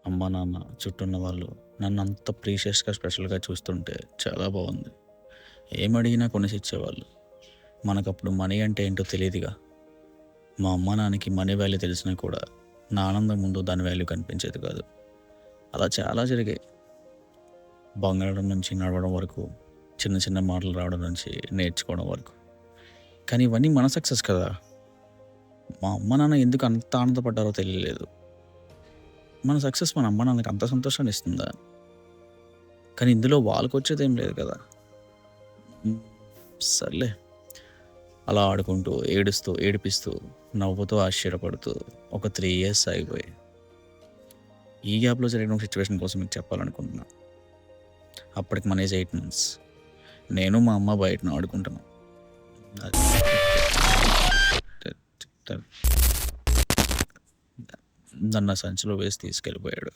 అమ్మ, నాన్న, చుట్టూ ఉన్న వాళ్ళు నన్ను అంత ప్రీషియస్‌గా, స్పెషల్‌గా చూస్తుంటే చాలా బాగుంది. ఏమడిగినా కొనిసిచ్చేవాళ్ళు. మనకప్పుడు మనీ అంటే ఏంటో తెలీదుగా. మా అమ్మ, నాన్నకి మనీ వాల్యూ తెలిసినా కూడా నా ఆనందం ముందు దాని వాల్యూ కనిపించేది కాదు. అలా చాలా జరిగాయి. బంగారం నుంచి నడవడం వరకు, చిన్న చిన్న మాటలు రావడం నుంచి నేర్చుకోవడం వరకు. కానీ ఇవన్నీ మన సక్సెస్ కదా! మా అమ్మ, నాన్న ఎందుకు అంత ఆనందపడ్డారో తెలియలేదు. మన సక్సెస్ మన అమ్మ, నాన్నకి అంత సంతోషాన్ని ఇస్తుందా? కానీ ఇందులో వాళ్ళకొచ్చేదేం లేదు కదా! హ్మ్. సర్లే. అలా ఆడుకుంటూ, ఏడుస్తూ, ఏడిపిస్తూ, నవ్వుతూ, ఆశ్చర్యపడుతూ ఒక 3 ఇయర్స్ ఆగిపోయాయి. ఈ గ్యాప్‌లో జరిగిన ఒక సిట్యుయేషన్ కోసం మీకు చెప్పాలనుకుంటున్నా. అప్పటికి మన ఏజ్ 8 మంత్స్. నేను మా అమ్మ బయటన ఆడుకుంటున్నాం. అది త త నన్ను ఆ సంచిలో వేసి తీసుకెళ్ళిపోయాడు.